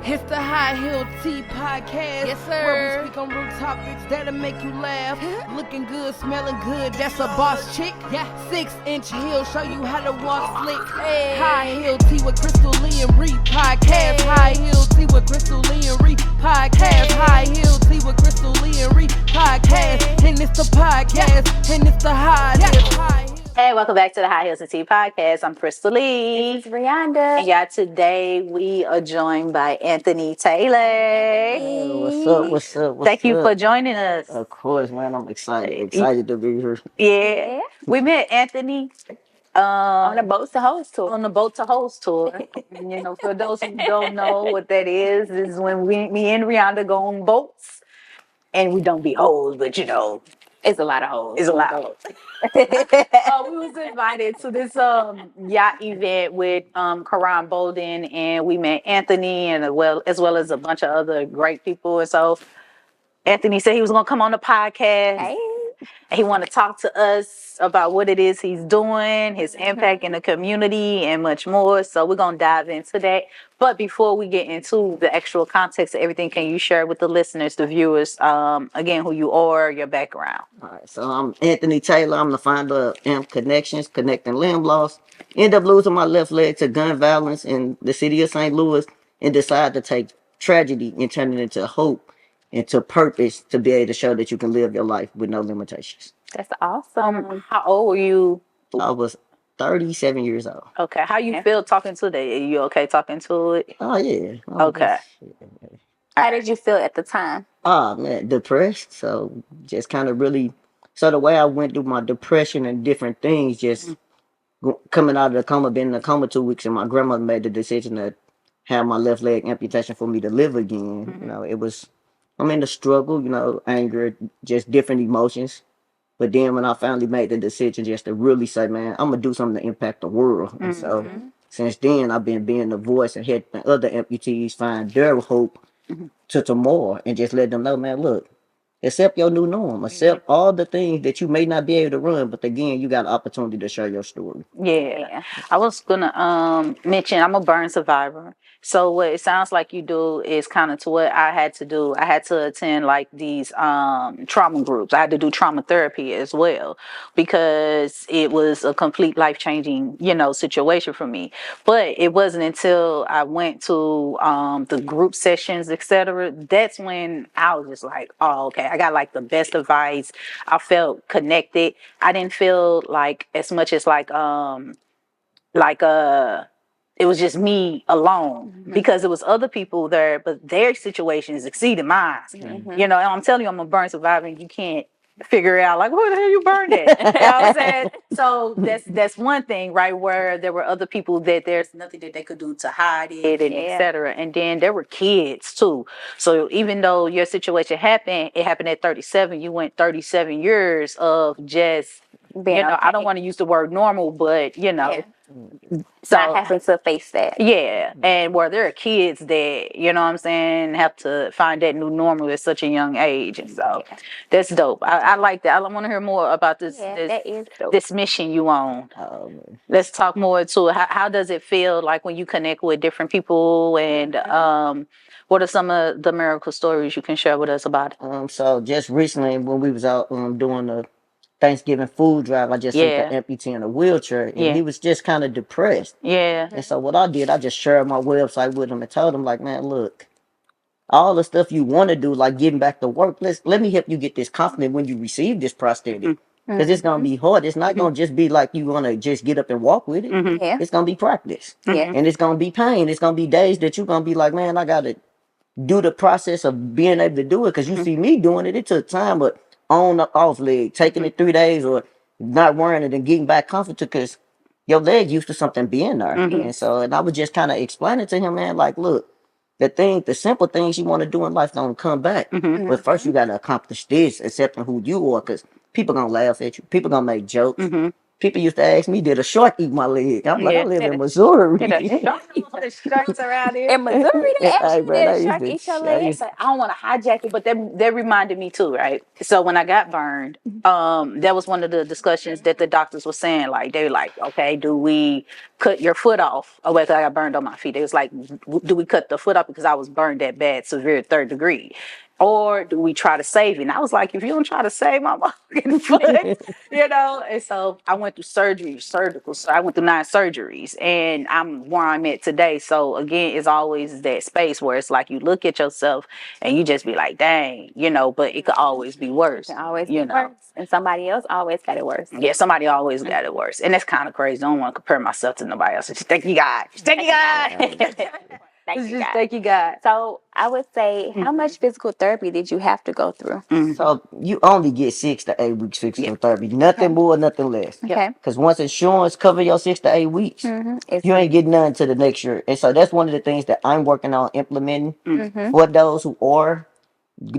It's the High Heel Tea Podcast. Yes, sir. Where we speak on real topics that'll make you laugh. Looking good, smelling good, that's a boss chick. Yeah. 6-inch heel, show you how to walk slick. Hey. High Heel Tea with Crystal Lee and Reed Podcast. Hey. High Heel Tea with Crystal Lee and Reed Podcast. Hey. High Heel Tea with Crystal Lee and Reed Podcast. Hey. And it's the podcast. And it's the High Heel. Hey, welcome back to the High Heels and Tea Podcast. I'm Crystal Lee. This is Rihanna. And y'all, today we are joined by Anthony Taylor. Hey, what's up? Thank you for joining us. Of course, man. I'm excited to be here. Yeah. We met Anthony On the Boat to Host tour. on the Boat to Host tour. You know, for those who don't know what that is when me and Rihanna go on boats. And we don't be hoes, but you know, It's a lot of hoes. it's a lot of hoes. We was invited to this yacht event with Karan Bolden, and we met Anthony and as well as a bunch of other great people. And so Anthony said he was gonna come on the podcast. Hey. And he wanted to talk to us about what it is he's doing, his impact in the community, and much more. So we're gonna dive into that. But before we get into the actual context of everything, can you share with the listeners, the viewers, again, who you are, your background? All right, so I'm Anthony Taylor. I'm the founder of AMP Connections, Connecting Lim Loss. Ended up losing my left leg to gun violence in the city of St. Louis and decided to take tragedy and turn it into hope, into purpose to be able to show that you can live your life with no limitations. That's awesome. How old were you? I was 37 years old. Okay. How you feel talking to that? Are you okay talking to it? Oh, yeah. Okay. How did you feel at the time? Oh, man, depressed. So just kind of really, so the way I went through my depression and different things, just coming out of the coma, been in the coma 2 weeks, and my grandmother made the decision to have my left leg amputation for me to live again. You know, I'm in the struggle, you know, anger, just different emotions. But then when I finally made the decision just to really say, man, I'm going to do something to impact the world. And so since then, I've been being the voice and helping other amputees find their hope to tomorrow and just let them know, man, look, accept your new norm. Accept all the things that you may not be able to run, but again, you got an opportunity to share your story. Yeah. I was gonna mention I'm a burn survivor. So what it sounds like you do is kind of to what I had to do. I had to attend like these trauma groups. I had to do trauma therapy as well because it was a complete life-changing, you know, situation for me. But it wasn't until I went to the group sessions, etc. That's when I was just like, oh, okay, I got like the best advice. I felt connected. I didn't feel like as much as it was just me alone because it was other people there, but their situations exceeded mine. You know, and I'm telling you, I'm a burn survivor, and you can't figure out like, where the hell you burned it? You know what I'm saying? So that's one thing, right? Where there were other people that there's nothing that they could do to hide it and etc. And then there were kids too. So even though your situation happened, it happened at 37. You went 37 years of just, Being okay. I don't want to use the word normal, but you know. So not having to face that. Yeah. And where there are kids that, you know what I'm saying, have to find that new normal at such a young age. And so that's dope. I like that. I want to hear more about this That is dope. this mission you own. Oh, man. Let's talk more to it. How does it feel like when you connect with different people, and what are some of the miracle stories you can share with us about it? So just recently when we was out doing the Thanksgiving food drive, I just seen an amputee in a wheelchair, and he was just kind of depressed. Yeah. And so what I did, I just shared my website with him and told him, like, man, look, all the stuff you want to do, like getting back to work, let me help you get this confident when you receive this prosthetic. Because it's going to be hard. It's not going to just be like you want to just get up and walk with it. It's going to be practice. And it's going to be pain. It's going to be days that you're going to be like, man, I got to do the process of being able to do it. Because you see me doing it. It took time, but on the off leg, taking it 3 days or not wearing it and getting back comfortable because your leg used to something being there. And I was just kind of explaining to him, man, like, look, the simple things you want to do in life don't come back. But first you got to accomplish this, accepting who you are, because people going to laugh at you. People going to make jokes. People used to ask me, did a shark eat my leg? I'm like, I live in Missouri. The sharks around here. In Missouri, they actually did a shark I eat your leg. I don't want to hijack it, but that reminded me too, right? So when I got burned, that was one of the discussions that the doctors were saying. Like, they were like, okay, do we cut your foot off. Oh, wait, I got burned on my feet. It was like, do we cut the foot off because I was burned that bad, severe 3rd degree? Or do we try to save it? And I was like, if you don't try to save my fucking foot, and so I went through surgical. So I went through 9 surgeries, and I'm where I'm at today. So again, it's always that space where it's like you look at yourself and you just be like, dang, but it could always be worse. It can always be worse. And somebody else always got it worse. Yeah, somebody always got it worse. And that's kind of crazy. I don't want to compare myself to nobody else. Just thank you, God. Just thank you, God. Thank you, God. So I would say, how much physical therapy did you have to go through? So you only get 6 to 8 weeks physical therapy, nothing more, nothing less. Okay. Because once insurance cover your 6 to 8 weeks, you ain't getting none to the next year. And so that's one of the things that I'm working on implementing for those who are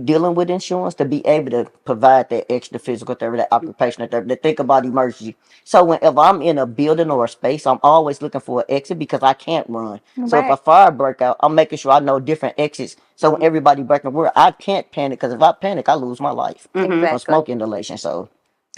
dealing with insurance, to be able to provide that extra physical therapy, that occupational therapy, to think about emergency. So whenever I'm in a building or a space, I'm always looking for an exit because I can't run. So if a fire break out, I'm making sure I know different exits. So when everybody breaking word, I can't panic, because if I panic, I lose my life from smoke inhalation. So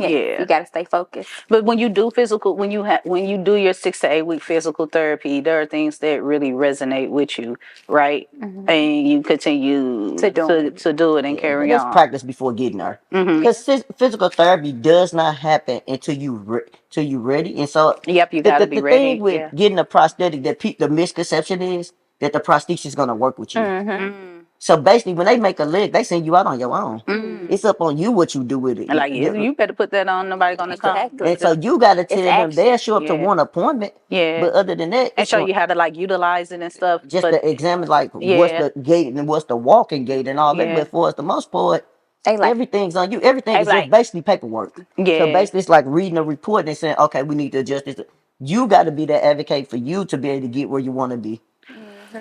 you got to stay focused. But when you do when you do your 6 to 8 week physical therapy, there are things that really resonate with you, right? And you continue to do it and carry on. Practice before getting there, because physical therapy does not happen until you ready. And so you gotta be ready. The thing with getting a prosthetic, that the misconception is that the prosthesis is gonna work with you. So basically, when they make a leg, they send you out on your own. It's up on you what you do with it. Like, you better put that on. Nobody's gonna come. And so you got to tell them, they'll show up to one appointment. But other than that, and show you how to utilize it and stuff. Just to examine what's the gait and what's the walking gait and all that. But for the most part, everything's on you. Everything is just basically paperwork. So basically, it's like reading a report and saying, okay, we need to adjust this. You got to be that advocate for you to be able to get where you want to be.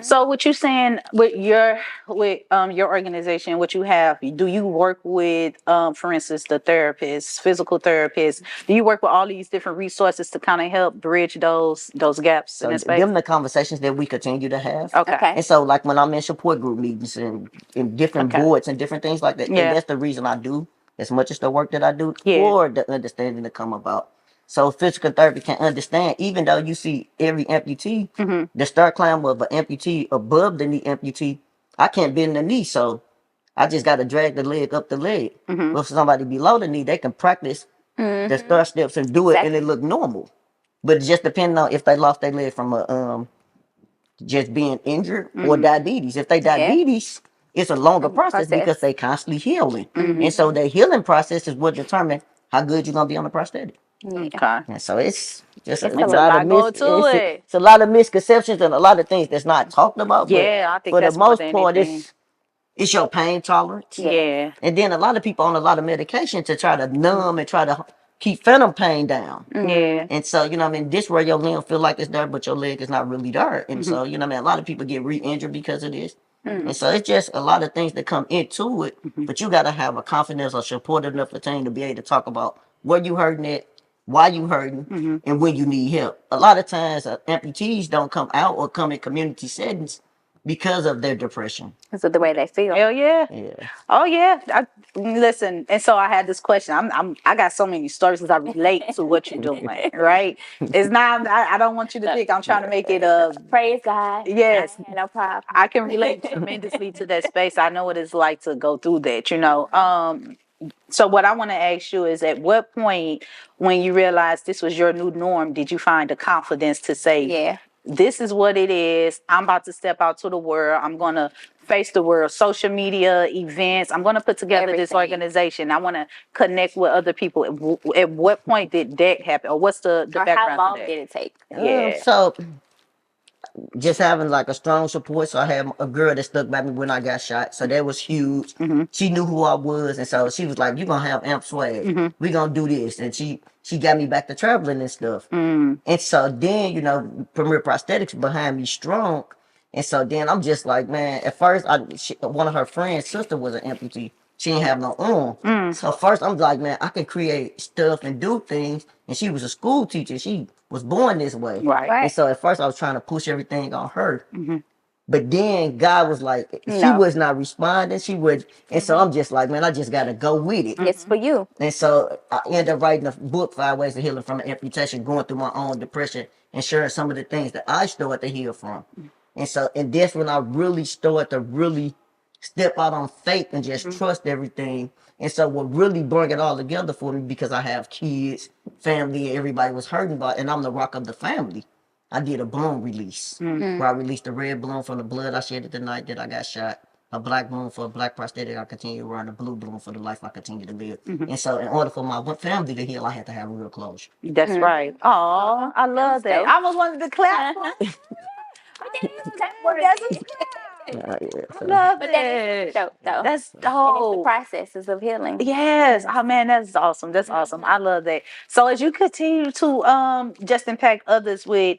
So what you saying with your organization, what you have, do you work with, for instance, the therapists, physical therapists? Do you work with all these different resources to kind of help bridge those gaps in this space? Them the conversations that we continue to have. Okay. And so like when I'm in support group meetings and in different boards and different things like that, and that's the reason I do as much as the work that I do, for the understanding to come about. So physical therapy can understand, even though you see every amputee, the start climb of an amputee above the knee amputee, I can't bend the knee, so I just got to drag the leg up the leg. But for somebody below the knee, they can practice the start steps and do it, and it look normal. But it just depending on if they lost their leg from just being injured or diabetes. If they diabetes, it's a longer process because they constantly healing. And so the healing process is what determines how good you're going to be on the prosthetic. Okay. And so it's just a lot going to it. It's a lot of misconceptions and a lot of things that's not talked about. Yeah, I think for that's the most part, it's your pain tolerance. Yeah. And then a lot of people on a lot of medication to try to numb and try to keep phantom pain down. Yeah. And so, this where your limb feel like it's there, but your leg is not really there. And so, a lot of people get re-injured because of this. And so it's just a lot of things that come into it. But you got to have a confidence or supportive enough team to be able to talk about where you hurting at, why you hurting, and when you need help. A lot of times amputees don't come out or come in community settings because of their depression. Because of the way they feel. Hell yeah. Yeah. Oh yeah. Listen, and so I had this question. I got so many stories because I relate to what you're doing, right? It's not. I don't want you to think I'm trying to make it praise God. Yes, no problem. I can relate tremendously to that space. I know what it's like to go through that. So what I want to ask you is, at what point, when you realized this was your new norm, did you find the confidence to say, this is what it is. I'm about to step out to the world. I'm going to face the world, social media, events. I'm going to put together this organization. I want to connect with other people. At what point did that happen? Or what's the background? How long did it take? So just having like a strong support. So I had a girl that stuck by me when I got shot. So that was huge. She knew who I was. And so she was like, you're going to have amp swag. We're going to do this. And she got me back to traveling and stuff. And so then, Premier Prosthetics behind me strong. And so then I'm just like, man, at first, one of her friends' sister was an amputee. She didn't have no arm. So first I'm like, man, I can create stuff and do things. And she was a school teacher. She was born this way. Right. And so at first I was trying to push everything on her. But then God was like, she was not responding. She would. And so I'm just like, man, I just got to go with it. It's for you. And so I ended up writing a book, 5 Ways to Healing from an Amputation, going through my own depression and sharing some of the things that I started to heal from. And that's when I really started to really step out on faith and just trust everything. And so what really brought it all together for me, because I have kids, family, and everybody was hurting about, and I'm the rock of the family. I did a balloon release where I released the red balloon from the blood I shed the night that I got shot, a black balloon for a black prosthetic I continue to run, a blue balloon for the life I continue to live. And so in order for my family to heal, I had to have real closure. That's right. Oh, I love that. I almost wanted to clap. So, Love But that is it. dope, though. That's And it's the dope. processes of healing. Yes. Oh man, that's awesome. That's awesome. I love that. So as you continue to just impact others with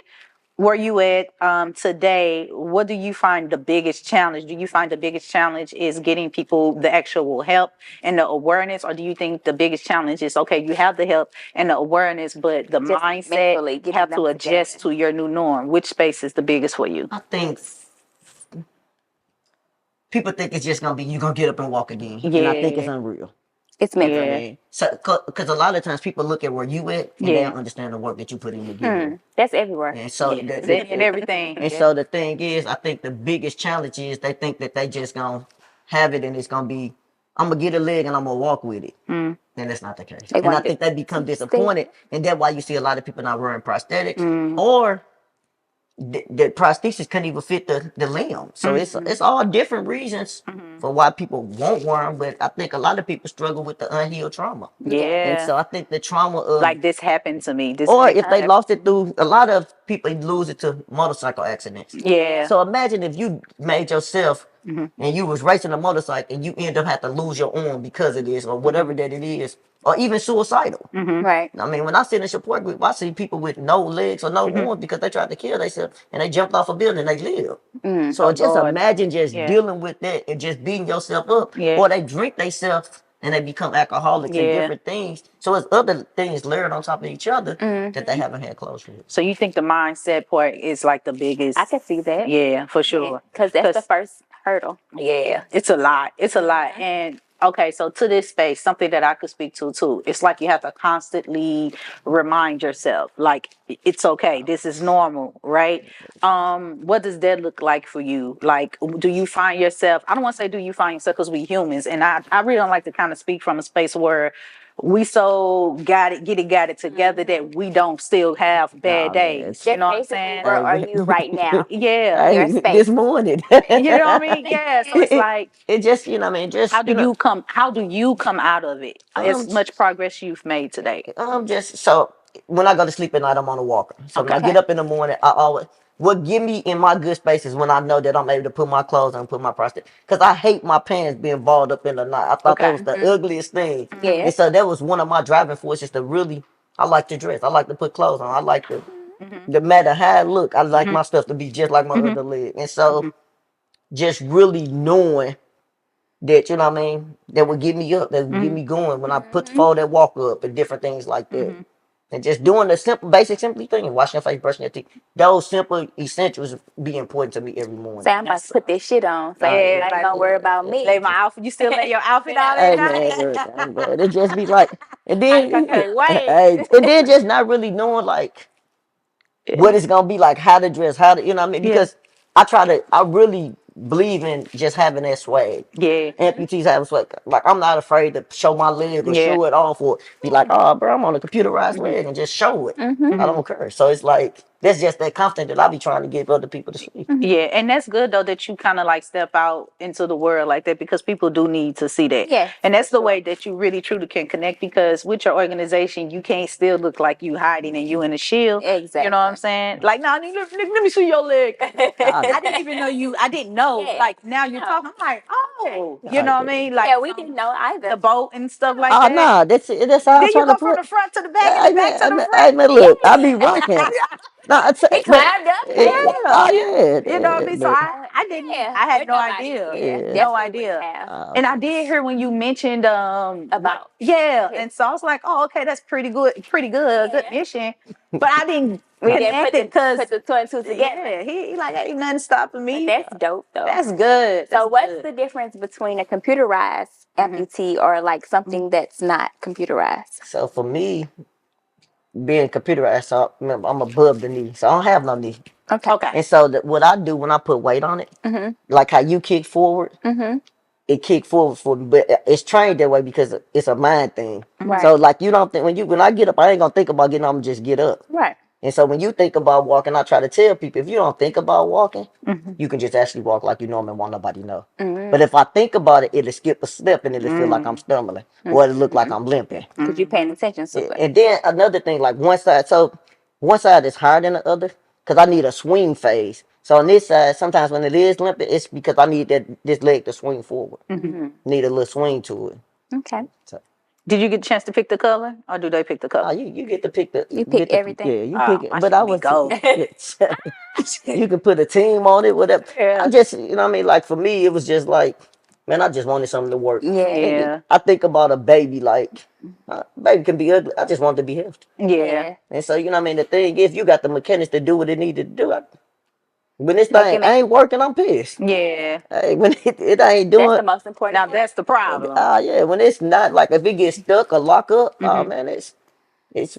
where you at today, what do you find the biggest challenge? Do you find the biggest challenge is getting people the actual help and the awareness, or do you think the biggest challenge is okay, you have the help and the awareness, but the Just mentally mindset getting have them to adjust together. to your new norm? Which space is the biggest for you? I think people think it's just gonna be you gonna get up and walk again, and I think it's Yeah. unreal. It's You know mental. what I mean? So, because a lot of times people look at where you at and they Yeah. don't understand the work that you put in to get there. That's everywhere. And so, Yeah. And everything. and Yeah. so the thing is, I think the biggest challenge is they think that they just gonna have it and it's gonna be, I'm gonna get a leg and I'm gonna walk with it. And that's not the case. They And I want think they become disappointed, and that's why you see a lot of people not wearing prosthetics, Mm. or the prosthesis couldn't even fit the limb. So it's all different reasons for why people won't wear them. But I think a lot of people struggle with the unhealed trauma. And Yeah. so I think the trauma of, Like this happened to me. This or actually if they happened. lost it through, a lot of people lose it to motorcycle accidents. Yeah. So imagine if you made yourself and you was racing a motorcycle and you end up have to lose your arm because of this or whatever that it is, or even suicidal. Right. I mean, when I sit in a support group, I see people with no legs or no arms because they tried to kill themselves and they jumped off a building and they lived. So Oh, just Lord. imagine just Yeah. dealing with that and just beating yourself up, Yeah. or they drink themselves and they become alcoholics and Yeah. different things. So it's other things layered on top of each other that they haven't had closure with. So you think the mindset part is like the biggest? I can see that. Yeah, for sure. Because that's the first hurdle. Yeah, it's a lot. It's a lot. And okay, so to this space, something that I could speak to too. It's like you have to constantly remind yourself, like it's okay. This is normal, right? What does that look like for you? Like, do you find yourself? I don't want to say do you find yourself because we humans, and I really don't like to kind of speak from a space where we so got it together that we don't still have bad days. You know what I'm saying? Where are you right now? Yeah. Your space. This morning. You know what I mean? Yeah. So it's like, it just, you know what I mean? Just, how do you come out of it? As Um, much progress you've made today. just so when I go to sleep at night, I'm on a walker. So when I get up in the morning, I always, what get me in my good space is when I know that I'm able to put my clothes on, put my prosthetic. Because I hate my pants being balled up in the night. I thought that was the ugliest thing. Yeah. And so that was one of my driving forces to really, I like to dress. I like to put clothes on. I like to, no matter how I look, I like my stuff to be just like my other leg. And so just really knowing that, you know what I mean, that would get me up, that would get me going when I put forward that walk up and different things like that. And just doing the simple, basic, simply thing, washing your face, brushing your teeth. Those simple essentials be important to me every morning. Say I'm about to put this shit on. So Yeah, I don't worry about me. Lay my outfit. You still lay your outfit out Hey at night? man, look, it just be like, and then, I can't wait. hey, and then just not really knowing like what it's gonna be like, how to dress, how to, you know what I mean? Because I really believe in just having that swag. Yeah. Amputees have swag. Like I'm not afraid to show my leg or show it off, or be like, oh, bro, I'm on a computerized leg, and just show it. I don't care. So it's like that's just that confidence that I be trying to give other people to see. Yeah, and that's good though that you kind of like step out into the world like that, because people do need to see that. Yes, and that's the way that you really truly can connect, because with your organization you can't still look like you hiding and you in a shield. Exactly. You know what I'm saying? Like, no, let me see your leg. I didn't even know you. I didn't know. Yeah. Like now you're talking. I'm like, oh, you know what I mean? Like, Yeah, we didn't know either. the boat and stuff like Oh that. no, that's how I'm Then you trying go to from put. the front to the back and Hey the back to the man, front. man, look, I be rocking. No, it's He climbed up. oh yeah, You know what I mean? So but- I didn't. Yeah, I had but no nobody- idea. yeah, No definitely idea. wouldn't have. And I did hear when you mentioned About. and so I was like, oh, okay, that's pretty good, good mission. But I didn't We connect didn't it because put the two and two together. yeah, he like ain't nothing stopping me. That's dope though. That's good. So That's what's good. the difference between a computerized amputee or like something that's not computerized? So for me, being computerized, so remember, I'm above the knee, so I don't have no knee. Okay. Okay. And so what I do when I put weight on it, like how you kick forward, it kick forward for me, but it's trained that way because it's a mind thing. Right. So like you don't think when I get up, I ain't gonna think about getting up and just get up. Right. And so when you think about walking, I try to tell people if you don't think about walking, you can just actually walk like you normally want nobody know. But if I think about it, it'll skip a step and it'll feel like I'm stumbling or it'll look like I'm limping. Because you're paying attention to it. And then another thing, like one side is higher than the other because I need a swing phase. So on this side, sometimes when it is limping, it's because I need this leg to swing forward. Need a little swing to it. Okay. So, Did you get a chance to pick the color, or do they pick the color? you get to pick the You pick get the- everything? Yeah, you Oh, pick it. my But shit I be was gold. you can put a team on it, whatever. Yeah. I just you know what I mean. Like for me, it was just like, man, I just wanted something to work. Yeah. Yeah. I think about a baby like, baby can be ugly. I just want it to be healthy. Yeah. And so, you know what I mean? The thing is, you got the mechanics to do what it needed to do. When this Make thing it ain't working, I'm pissed. Yeah. Hey, when it ain't That's doing, the most important. Now part. that's the problem. yeah, when it's not, like if it gets stuck or lock up, oh man, it's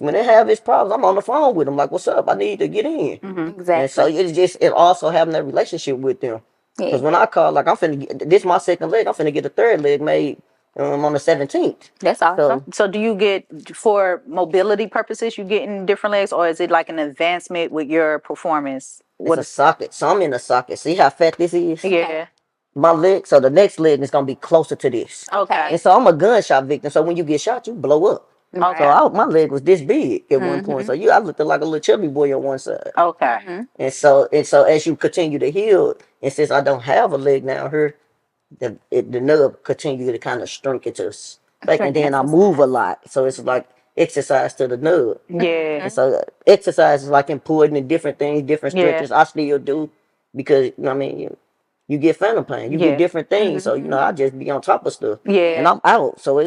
when they have its problems, I'm on the phone with them, like, what's up? I need to get in. And so Exactly. it's just, it also having that relationship with them. Because Yeah. when I call, like, I'm finna get, this my second leg, I'm finna get a third leg made on the 17th. That's awesome. So do you get, for mobility purposes, you getting different legs, or is it like an advancement with your performance? It's a socket. So I'm in a socket. See how fat this is? Yeah. My leg, so the next leg is gonna be closer to this. Okay. And so I'm a gunshot victim. So when you get shot, you blow up. Okay. So my leg was this big at one point. So I looked like a little chubby boy on one side. Okay. And so as you continue to heal, and since I don't have a leg now here, the nerve continue to kind of shrink into back, and then I move a lot. So it's like exercise to the nerve. Yeah. And so exercise is like important in different things, different Yeah. stretches. I still do because you know what I mean. You get phantom pain. You Yeah. get different things. So I just be on top of stuff. Yeah. And I'm out. So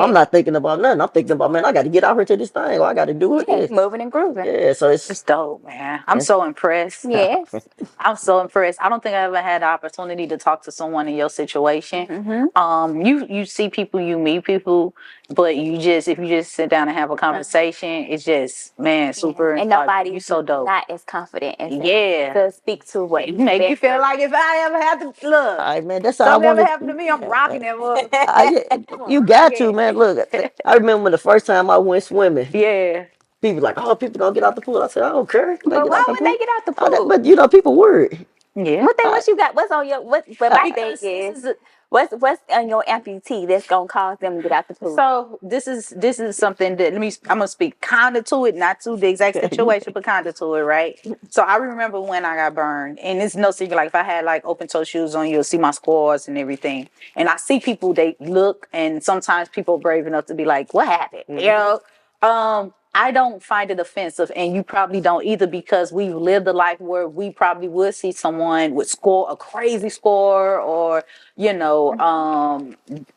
I'm not thinking about nothing. I'm thinking about, man, I got to get out here to this thing, or I got to do it. Yeah, moving and grooving. Yeah. So It's dope, man. I'm so impressed. Yes. I'm so impressed. I don't think I ever had the opportunity to talk to someone in your situation. You see people, you meet people, but if you just sit down and have a conversation, it's just, man, super. And nobody's you so dope. not as confident as Yeah. to speak to what It make you feel like if I ever have to look, all right, man, that's how I something want ever happened to me, I'm rocking that motherfucker. you got to, man. Look, I remember the first time I went swimming. Yeah. People like, oh, people gonna get out the pool. I said, I don't care. But why would they get out the pool? But people worried. Yeah. What you got? What's on your what? But my thing Because this is, is what's on your amputee that's gonna cause them to get out the pool? So this is something that I'm gonna speak kind of to it, not to the exact situation, but kind of to it, right? So I remember when I got burned, and it's no secret. Like if I had like open toe shoes on, you'll see my scars and everything. And I see people, they look, and sometimes people are brave enough to be like, "What happened?" You know. I don't find it offensive, and you probably don't either, because we've lived a life where we probably would see someone with a crazy score, or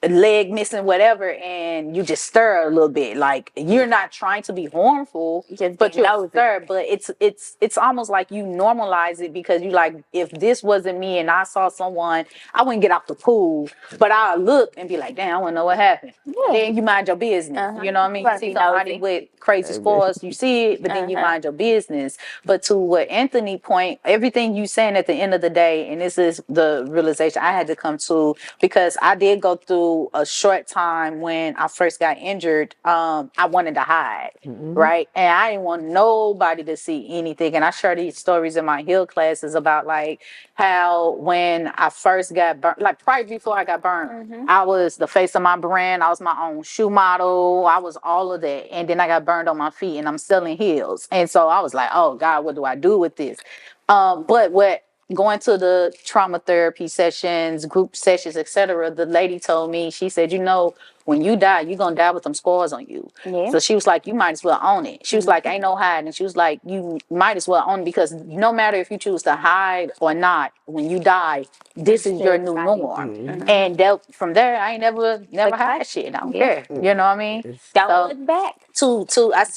leg missing, whatever, and you just stir a little bit. Like you're not trying to be harmful, but you stir. But it's almost like you normalize it, because you like, if this wasn't me and I saw someone, I wouldn't get out the pool, but I'll look and be like, damn, I want to know what happened. Then you mind your business. You know what I mean? You see somebody with crazy scores, you see it, but then you mind your business. But to what Anthony point, everything you saying at the end of the day, and this is the realization I had to come to, because I did go through a short time when I first got injured. I wanted to hide, right? And I didn't want nobody to see anything. And I share these stories in my heal classes about like how when I first got burned, like right before I got burned, I was the face of my brand. I was my own shoe model. I was all of that. And then I got burned on my feet, and I'm selling heels. And so I was like, oh God, what do I do with this? But going to the trauma therapy sessions, group sessions, etc., the lady told me, she said, when you die, you're going to die with them scars on you. Yeah. So she was like, you might as well own it. She was like, ain't no hiding. She was like, you might as well own it, because no matter if you choose to hide or not, when you die, this is your new norm. And from there, I ain't never hide shit. I don't care. You know what I mean? Don't look back.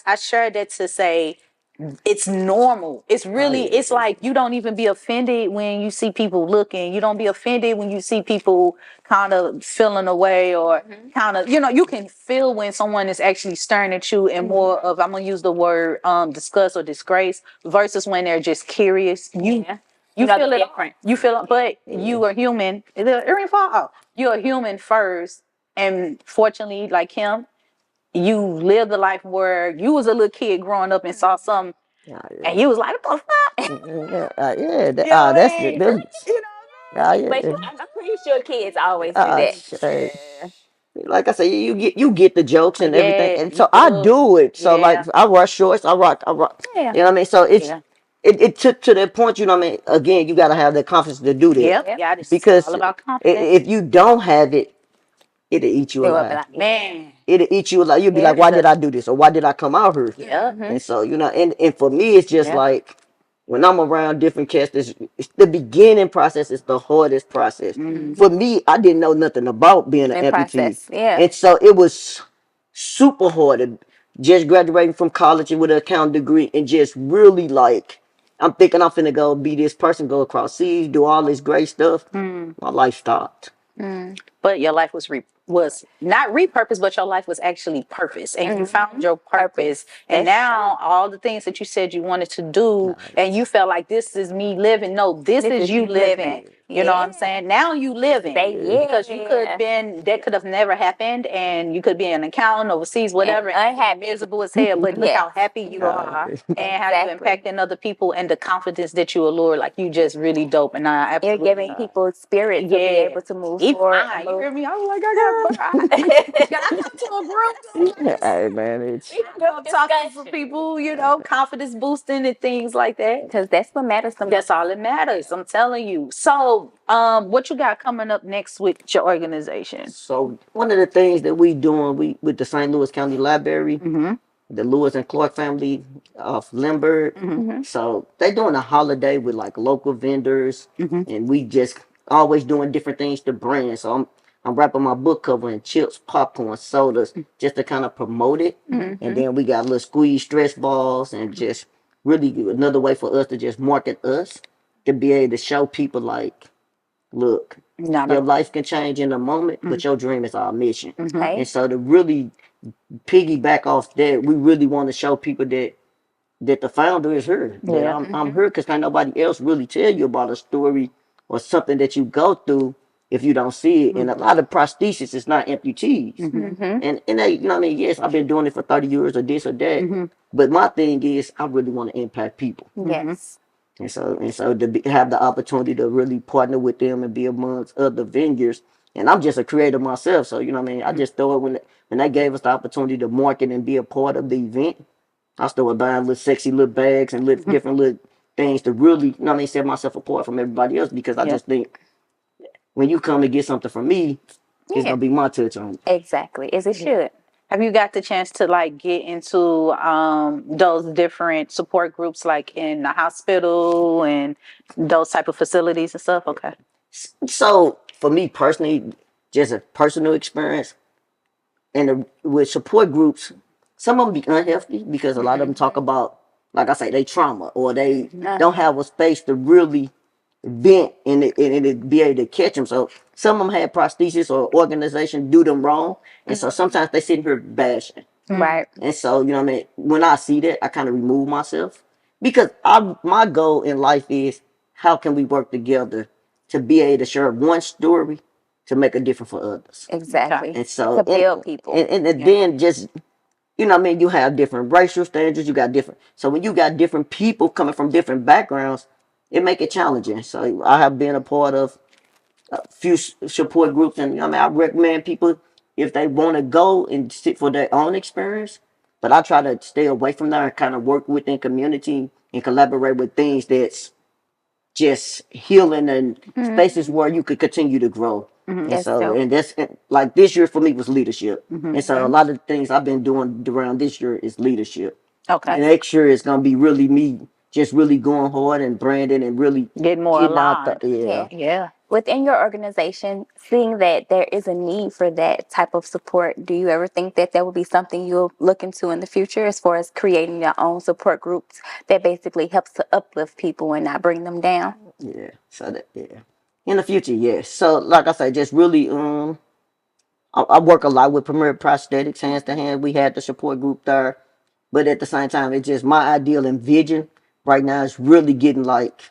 I shared that to say, it's normal. It's really, yeah. it's like you don't even be offended when you see people looking. You don't be offended when you see people kind of feeling away or kind of, you can feel when someone is actually staring at you and more of, I'm gonna use the word disgust or disgrace versus when they're just curious. You know feel the it difference. You feel it, but you are human. The earring fall off. You're a human first, and fortunately, like him, you lived a life where you was a little kid growing up and saw something, Yeah, and you was like, "What the fuck?" yeah, You know what that's I the mean? them. You But Yeah. I'm pretty sure kids always do that. Shit. Like I say, you get the jokes and everything, Yeah, and you so I do. do it. So like Yeah, I rock shorts, I rock. yeah, You know what I mean? So yeah. it took to that point. You know what I mean? Again, you got to have the confidence to do that Yep. Yeah, it's all because about confidence. if you don't have it, it'll eat you They will be alive. like, Man, It'll eat you alive. You'll be like, why did I do this or why did I come out here? yep, And so and for me, it's just yep. like when I'm around different cats, it's the beginning process is the hardest process. For me, I didn't know nothing about being an in amputee. process. Yeah. And so it was super hard. Just graduating from college with an accounting degree and just really like, I'm thinking I'm finna go be this person, go across seas, do all this great stuff. My life stopped. But your life was not repurposed, but your life was actually purpose, and you found your purpose. And now all the things that you said you wanted to do, and you felt like this is me living. No, this is you living. You know what I'm saying? Now you living because you could have been that could have never happened, and you could be an accountant overseas, whatever, and miserable as hell. But look how happy you are, and how you impacting other people, and the confidence that you allure. Like you just really dope, and I You're absolutely giving people spirit to be able to move forward. And you move. hear me? I was like, I come to a group. Hey man, it's I'm talking to people, confidence boosting and things like that. Because that's what matters the most. That's all that matters. I'm telling you. So, what you got coming up next with your organization? so one of the things that we doing we with the St. Louis County Library, the Lewis and Clark family of Limburg. So they doing a holiday with like local vendors, and we just always doing different things to brand. So I'm wrapping my book cover in chips, popcorn, sodas, just to kind of promote it. And then we got little squeeze stress balls, and just really another way for us to just market us to be able to show people like, look, your life can change in a moment, but your dream is our mission. And so to really piggyback off that, we really want to show people that the founder is her. That I'm her because can't nobody else really tell you about a story or something that you go through if you don't see it. And a lot of prosthesis is not amputees. And they, you know what I mean? Yes, I've been doing it for 30 years or this or that. But my thing is I really want to impact people. Yes. And so to have the opportunity to really partner with them and be amongst other vendors. And I'm just a creator myself, so you know what I mean. I just throw it when they gave us the opportunity to market and be a part of the event. I started buying little sexy little bags and little different little things to really, you know what I mean, set myself apart from everybody else because I just think when you come to get something from me, it's gonna be my touch on it. Exactly. As it should. Have you got the chance to like get into those different support groups, like in the hospital and those type of facilities and stuff? Okay. So for me personally, just a personal experience, and with support groups, some of them be unhealthy because a lot of them talk about, like I say, they trauma or they don't have a space to really vent and be able to catch them. So some of them had prosthesis or organization do them wrong, and so sometimes they sit here bashing. Right. And so, you know what I mean? When I see that, I kind of remove myself because my goal in life is how can we work together to be able to share one story to make a difference for others. Exactly. And so, to build people. And then just, you know what I mean? You have different racial standards, you got different. So when you got different people coming from different backgrounds, it make it challenging. So I have been a part of a few support groups, and you know what I mean, I recommend people if they want to go and sit for their own experience. But I try to stay away from that and kind of work within community and collaborate with things that's just healing and spaces where you could continue to grow. And That's so, dope. and that's like this year for me was leadership. And so, a lot of the things I've been doing around this year is leadership. Okay. And next year is gonna be really me, just really going hard and branding and really Get more getting out aligned. the Yeah. Within your organization, seeing that there is a need for that type of support, do you ever think that that would be something you'll look into in the future as far as creating your own support groups that basically helps to uplift people and not bring them down? Yeah. So that in the future, yes. So like I said, just really I work a lot with Premier Prosthetics, hands to hand. We had the support group there, but at the same time, it's just my ideal and vision right now is really getting like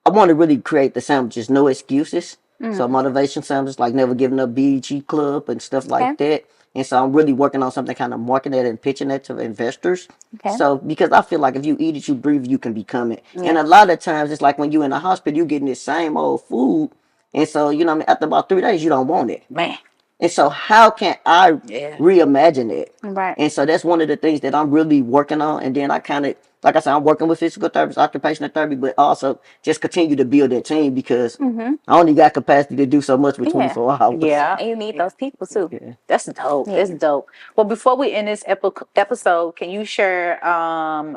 I want to really create the sandwiches, no excuses. So motivation sandwiches like never giving up BEG Club and stuff like Okay. that. And so I'm really working on something kind of marketing that and pitching that to investors. Okay. So because I feel like if you eat it, you breathe, you can become it. Yeah. And a lot of times it's like when you in the hospital, you getting this same old food. And so, you know what I mean, after about 3 days, you don't want it. Man. And so how can I reimagine it? Right. And so that's one of the things that I'm really working on. And then I kind of, like I said, I'm working with physical therapists, occupational therapy, but also just continue to build that team because I only got capacity to do so much with 24 hours. Yeah. And you need those people too. Yeah. That's dope. Yeah. That's dope. Well, before we end this episode, can you share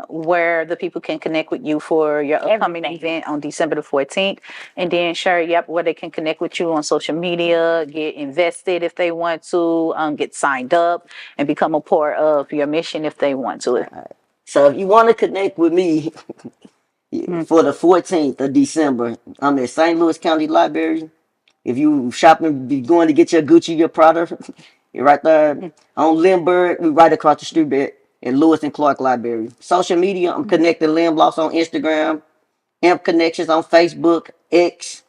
where the people can connect with you for your upcoming event on December the 14th? And then share, where they can connect with you on social media, get invested if they want to, get signed up, and become a part of your mission if they want to. So if you want to connect with me for the 14th of December, I'm at St. Louis County Library. If you shopping, be going to get your Gucci, your Prada, you're right there on Lindbergh. We right across the street at Lewis and Clark Library. Social media, I'm Connecting Lim Loss on Instagram, Amp Connections on Facebook, X.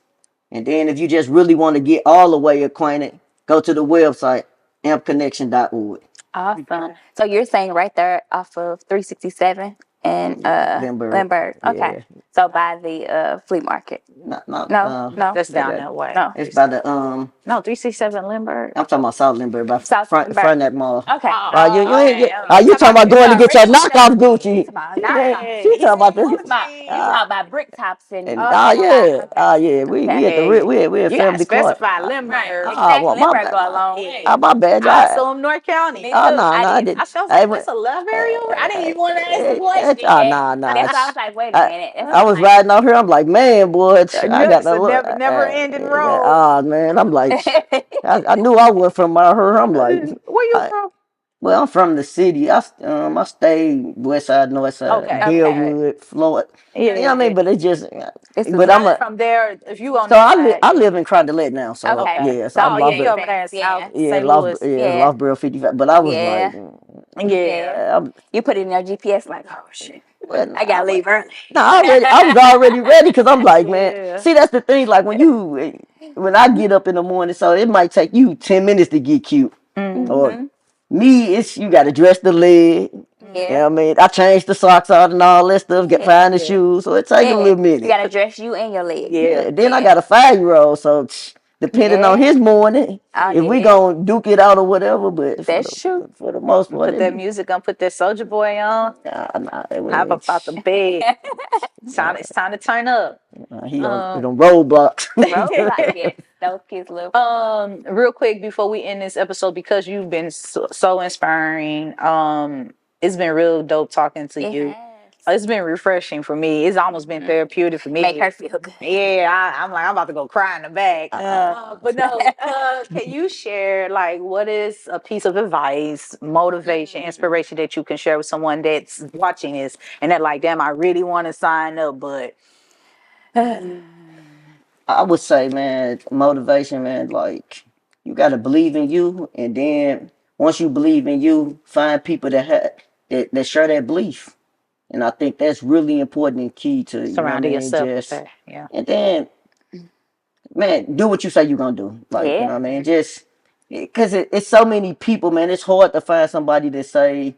And then if you just really want to get all the way acquainted, go to the website, ampconnection.org. Awesome. So you're saying right there off of 367 and Lindbergh. Okay. Yeah. So by the flea market. No. That's down that way. No. It's by the No, 367 Lindbergh. I'm talking about South Lindbergh, by South front Lindbergh. of that mall. Okay. You talking about going to get your knockoff Gucci? She talking about this. You talking about brick tops and We at You gotta Family Court. specify Lindbergh. exactly. well, my Lindbergh bad. go a long way. My bad. I assume North County. Me Oh too. no, I didn't- didn't. I felt I like went- that's a love area. I didn't even want to ask the question. That's why I was like, wait a minute. I was riding out here. I'm like, man, boy, I got It's a to look. never ending road. Oh man, I'm like, I knew I was from out here. I'm like, Where you from? well, I'm from the city. I stayed west side, north side, Okay. Hillwood, Florida. Yeah, You know what I mean? But it's just, It's but I'm a, from there. If you on so I live in Crondelet now. So Okay. yeah, so I'm you Lofboro- over there in South yeah, St. Lof- Louis. yeah, Lofboro 55. But I was Yeah. like, Yeah. You put it in your GPS like, oh shit. well, I gotta leave early. No, I was already ready because I'm like, man. Yeah. See, that's the thing. Like when I get up in the morning, so it might take you 10 minutes to get cute. Or me, it's you got to dress the leg. Yeah. You know what I mean? I changed the socks out and all that stuff. Find the shoes, so it take a little minute. You gotta dress you and your leg. Yeah. Then I got a 5-year-old, so depending on his morning, if we gonna duke it out or whatever. But That's true. For the most part, Put that music on. Put that Soldier Boy on. I'm about the bed. It's time to turn up. He on roadblocks. Those kids live. Real quick before we end this episode, because you've been so inspiring. It's been real dope talking to you. It's been refreshing for me. It's almost been therapeutic for me. Make her feel good. Yeah, I'm about to go cry in the back. But no, can you share like what is a piece of advice, motivation, inspiration that you can share with someone that's watching this and they're like, damn, I really want to sign up, but I would say, man, motivation, man, like you gotta believe in you, and then once you believe in you, find people that share that belief. And I think that's really important and key to surrounding yourself with just, that. Yeah. And then, man, do what you say you're gonna do. Like, you know what I mean? Just because it's so many people, man. It's hard to find somebody that say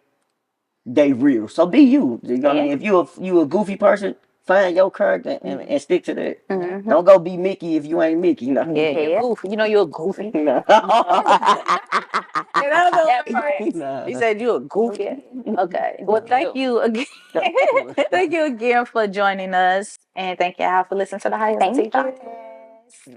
they real. So be you. You know what I mean? If you a goofy person, find your character and stick to that. Don't go be Mickey if you ain't Mickey. You know? You're goofy. You know you're a goofy. No. He said you're a goofy. Okay. Well, thank you again. Thank you again for joining us, and thank y'all for listening to the High Thank Thank you. you.